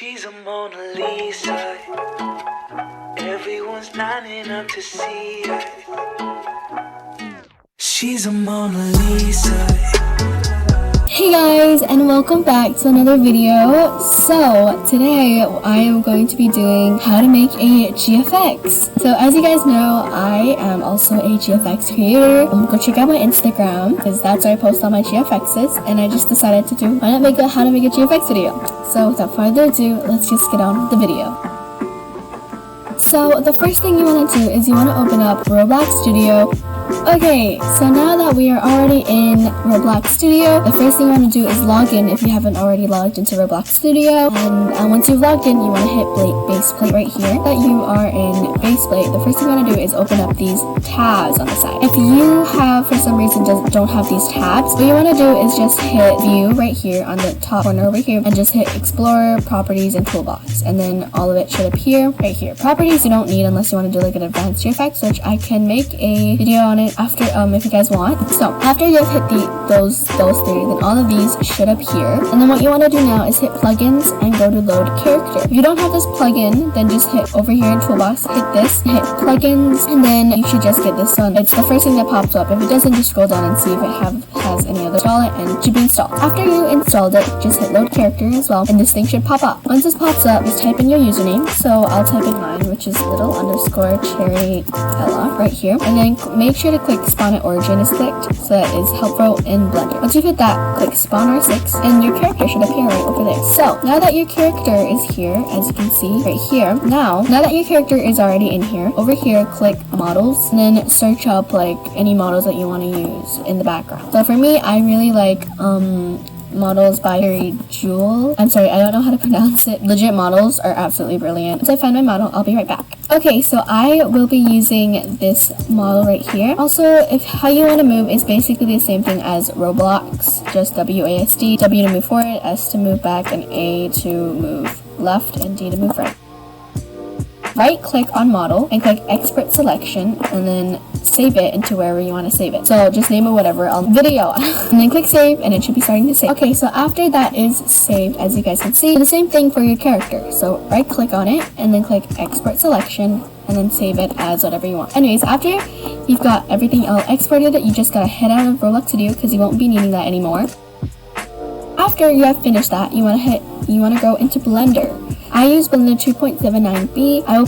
She's a Mona Lisa. Everyone's lining up to see her. She's a Mona Lisa. Hey guys, and welcome back to another video. So today I am going to be doing how to make a GFX. So as you guys know, I am also a GFX creator. Go check out my Instagram because that's where I post all my GFXs, and I just decided to do how to make a GFX video. So without further ado, let's just get on with the video. So the first thing you want to do is you want to open up Roblox Studio. Okay, so now that we are already in Roblox Studio, the first thing you want to do is log in if you haven't already logged into Roblox Studio. And once you've logged in, you want to hit base plate right here. That you are in base plate, the first thing you want to do is open up these tabs on the side. If you have, for some reason, don't have these tabs, what you want to do is just hit view right here on the top corner over here and just hit Explorer, Properties, and Toolbox. And then all of it should appear right here. Properties you don't need unless you want to do like an advanced GFX, which I can make a video on it after if you guys want. So after you've hit those three, then all of these should appear. And then what you want to do now is hit plugins and go to load character. If you don't have this plugin, then just hit over here in toolbox, hit this, hit plugins, and then you should just get this one. It's the first thing that pops up. If it doesn't, just scroll down and see if it has any other. Install it and it should be installed. After you installed it, just hit load character as well, and this thing should pop up. Once this pops up, just type in your username. So I'll type in mine, which is little_cherry_ella right here, and then make sure to click spawn at origin is clicked, so that is helpful in Blender. Once you hit that, click spawn R6 and your character should appear right over there. So now that your character is here, as you can see right here, now that your character is already in here, over here click models and then search up like any models that you want to use in the background. So for me, I really like models by 𝓁𝓁𝓁. I'm sorry, I don't know how to pronounce it. Legit models are absolutely brilliant. Once I find my model, I'll be right back. Okay, so I will be using this model right here. Also, how you want to move is basically the same thing as Roblox, just WASD, W to move forward, S to move back, and A to move left, and D to move right. Right click on model and click export selection and then save it into wherever you want to save it. So just name it whatever, video. And then click save and it should be starting to save. Okay, so after that is saved, as you guys can see, the same thing for your character. So right click on it and then click export selection and then save it as whatever you want. Anyways, after you've got everything all exported, you just gotta head out of Roblox Studio because you won't be needing that anymore. After you have finished that, you wanna go into Blender. I use Blender 2.79b. I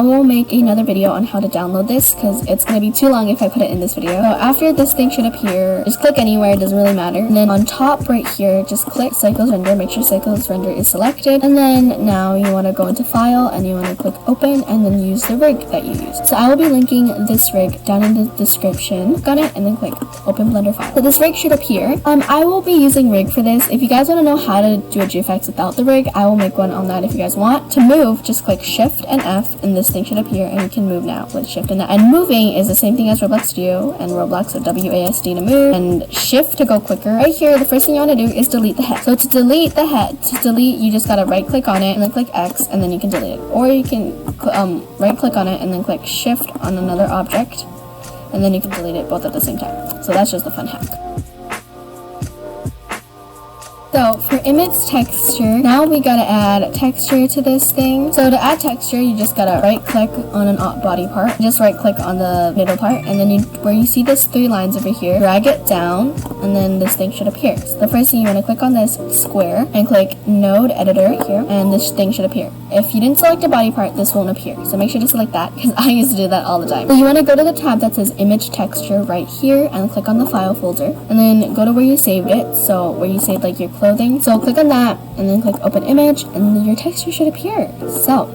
will make another video on how to download this because it's going to be too long if I put it in this video. So after this thing should appear, just click anywhere, it doesn't really matter. And then on top right here, just click Cycles Render, make sure Cycles Render is selected. And then now you want to go into File and you want to click Open and then use the rig that you use. So I will be linking this rig down in the description. Click on it and then click Open Blender File. So this rig should appear. I will be using rig for this. If you guys want to know how to do a GFX without the rig, I will make one on that if you guys want. To move, just click Shift and F and this thing should appear and you can move now with Shift and F. And moving is the same thing as Roblox Studio and Roblox, so WASD to move and Shift to go quicker. Right here, the first thing you want to do is delete the head. So to delete the head, you just gotta right click on it and then click X and then you can delete it. Or you can right click on it and then click Shift on another object and then you can delete it both at the same time. So that's just a fun hack. So for image texture, now we gotta add texture to this thing. So to add texture, you just gotta right click on an body part, just right click on the middle part, and then where you see this 3 lines over here, drag it down, and then this thing should appear. So the first thing you wanna click on this square and click node editor right here, and this thing should appear. If you didn't select a body part, this won't appear. So make sure to select that because I used to do that all the time. So you wanna go to the tab that says image texture right here and click on the file folder, and then go to where you saved it. So where you saved like your clothing. So click on that and then click open image and then your texture should appear. So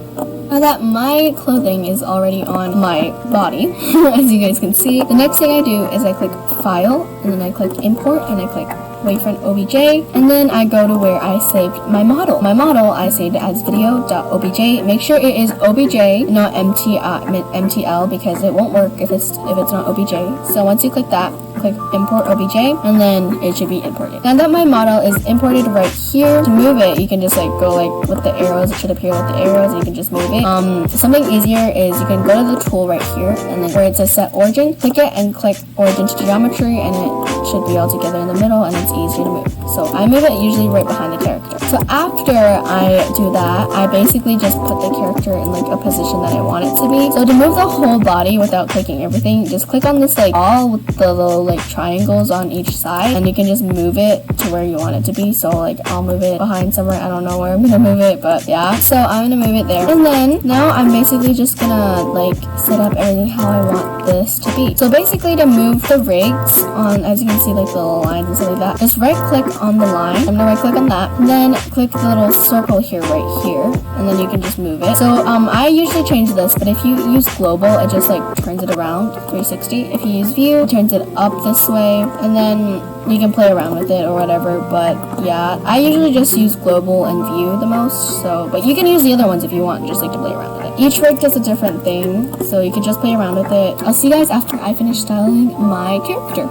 now that my clothing is already on my body, as you guys can see, the next thing I do is I click file and then I click import and I click wait for an OBJ and then I go to where I saved my model. My model I saved it as video.obj. Make sure it is OBJ, not MTL because it won't work if it's not OBJ. So once you click that, click import OBJ and then it should be imported. Now that my model is imported right here, to move it you can just like go like with the arrows, it should appear with the arrows and you can just move it. Something easier is you can go to the tool right here and then where it says set origin, click it and click origin to geometry and it should be all together in the middle and it's easier to move. So I move it usually right behind the character. So after I do that, I basically just put the character in like a position that I want it to be. So to move the whole body without clicking everything, just click on this like all with the little like triangles on each side, and you can just move it to where you want it to be. So like I'll move it behind somewhere. I don't know where I'm gonna move it, but yeah. So I'm gonna move it there. And then now I'm basically just gonna like set up everything how I want this to be. So basically to move the rigs on, as you can see, like the little lines and stuff like that, just right click on the line. I'm gonna right click on that, and then click the little circle here, right here, and then you can just move it. So I usually change this, but if you use global, it just like turns it around 360. If you use view, it turns it up this way, and then you can play around with it or whatever. But yeah, I usually just use global and view the most. So, but you can use the other ones if you want, just like to play around with it. Each rig does a different thing, so you can just play around with it. I'll see you guys after I finish styling my character.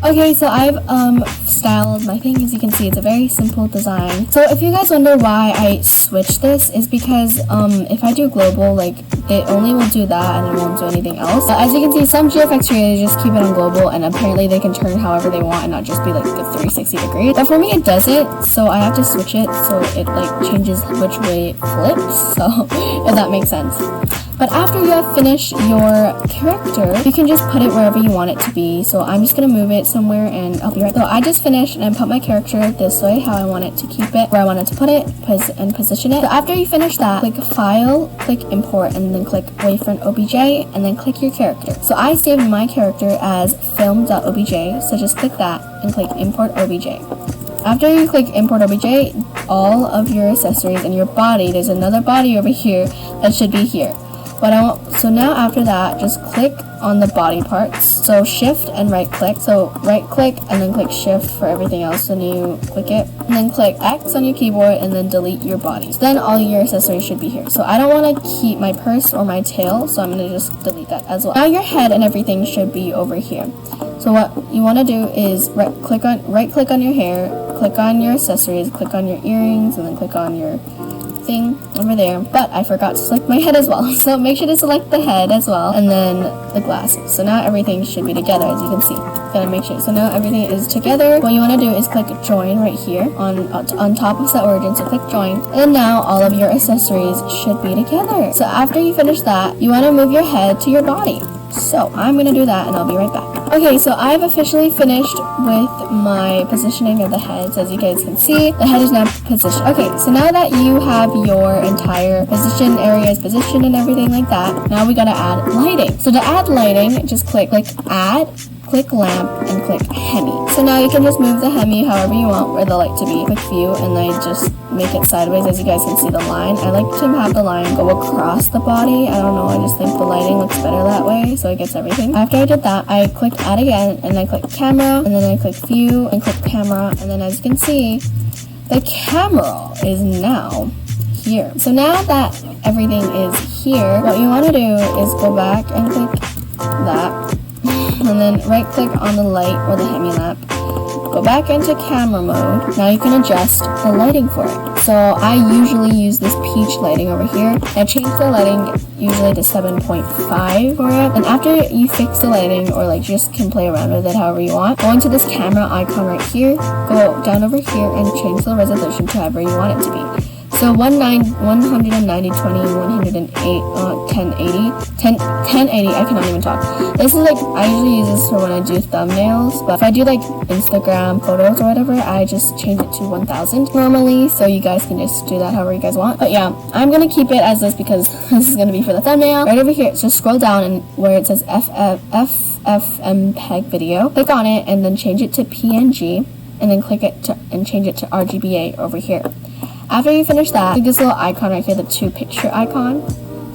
Okay, so I've styled my thing. As you can see, it's a very simple design. So if you guys wonder why I switched this, is because if I do global, like it only will do that and it won't do anything else. As you can see, some GFX creators just keep it on global, and apparently they can turn however they want and not just be like the 360 degrees. But for me, it doesn't, so I have to switch it so it like changes which way it flips. So if that makes sense. But after you have finished your character, you can just put it wherever you want it to be. So I'm just going to move it somewhere and I'll be right there. So I just finished and I put my character this way, how I want it to keep it, where I want it to put it, and position it. So after you finish that, click File, click Import, and then click Wavefront OBJ, and then click your character. So I saved my character as film.obj, so just click that and click Import OBJ. After you click Import OBJ, all of your accessories and your body, there's another body over here that should be here. So now after that, just click on the body parts. So shift and right click. So right click and then click shift for everything else. Then you click it and then click X on your keyboard and then delete your body. So then all your accessories should be here. So I don't want to keep my purse or my tail, so I'm going to just delete that as well. Now your head and everything should be over here. So what you want to do is right click on your hair, click on your accessories, click on your earrings, and then click on your thing over there. But I forgot to select my head as well, so make sure to select the head as well, and then the glasses. So now everything should be together, as you can see. Gotta make sure. So now everything is together. What you want to do is click join right here on top of set origin. So click join, and now all of your accessories should be together. So after you finish that, you want to move your head to your body. So I'm gonna do that and I'll be right back. Okay, so I've officially finished with my positioning of the heads. As you guys can see, the head is now positioned. Okay, so now that you have your entire position areas positioned and everything like that, now we gotta add lighting. So to add lighting, just click add, click lamp, and click hemi. So now you can just move the hemi however you want where the light to be. Click view, and I just make it sideways. As you guys can see the line, I like to have the line go across the body. I don't know, I just think the lighting looks better that way, so it gets everything. After I did that, I click add again, and I click camera, and then I click view, and click camera, and then as you can see, the camera is now here. So now that everything is here, what you want to do is go back and click that, and then right click on the light or the hemi lamp, go back into camera mode. Now you can adjust the lighting for it. So I usually use this peach lighting over here. I change the lighting usually to 7.5 for it. And after you fix the lighting, or like just can play around with it however you want, go into this camera icon right here, go down over here and change the resolution to however you want it to be. So 190, 108, 1080, I cannot even talk. This is like, I usually use this for when I do thumbnails, but if I do like Instagram photos or whatever, I just change it to 1000 normally, so you guys can just do that however you guys want. But yeah, I'm gonna keep it as this because this is gonna be for the thumbnail. Right over here, just scroll down and where it says FMPEG video, click on it and then change it to PNG, and then click it to, and change it to RGBA over here. After you finish that, click this little icon right here, the 2 picture icon.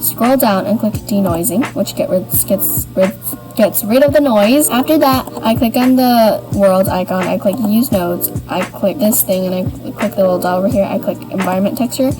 scroll down and click denoising, which gets rid of the noise. After that, I click on the world icon, I click use nodes, I click this thing, and I click the little dot over here, I click environment texture,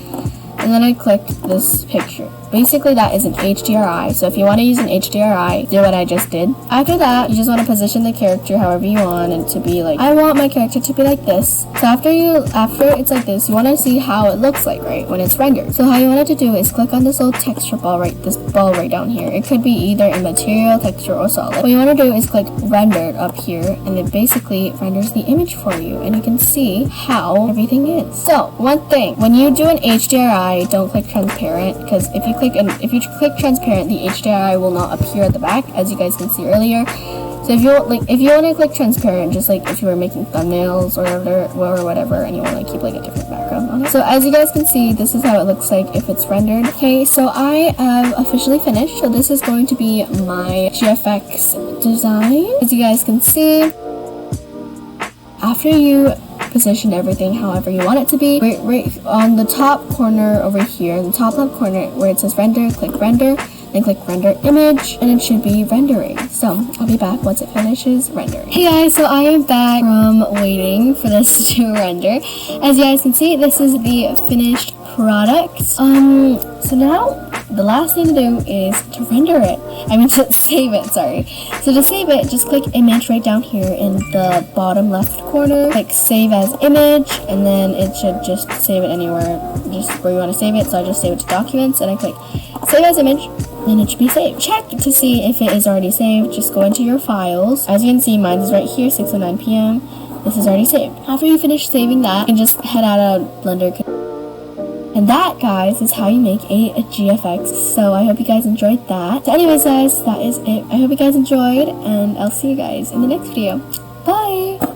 and then I click this picture. Basically, that is an HDRI. So if you want to use an HDRI, do what I just did. After that, you just want to position the character however you want it to be. Like, I want my character to be like this. So after it's like this, you want to see how it looks like, right, when it's rendered. So how you want it to do is click on this little texture ball right down here. It could be either in material, texture, or solid. What you want to do is click rendered up here, and it basically renders the image for you, and you can see how everything is. So one thing, when you do an HDRI, don't click transparent, because if you click transparent, the HDRI will not appear at the back, as you guys can see earlier. So if you want to click transparent, just like if you were making thumbnails or whatever, and you want to keep like a different background on it. So as you guys can see, this is how it looks like if it's rendered. Okay, so I am officially finished. So this is going to be my GFX design. As you guys can see, after you position everything however you want it to be, right on the top corner over here, in the top left corner where it says render, click render, then click render image, and it should be rendering. So I'll be back once it finishes rendering. Hey guys, so I am back from waiting for this to render. As you guys can see, this is the finished product. So now the last thing to do is to render it. To save it, sorry. So to save it, just click image right down here in the bottom left corner. Click save as image, and then it should just save it anywhere, just where you want to save it. So I just save it to documents, and I click save as image, and it should be saved. Check to see if it is already saved. Just go into your files. As you can see, mine is right here, 6:09 p.m. This is already saved. After you finish saving that, you can just head out of Blender. And that, guys, is how you make a GFX. So I hope you guys enjoyed that. So anyways, guys, that is it. I hope you guys enjoyed, and I'll see you guys in the next video. Bye!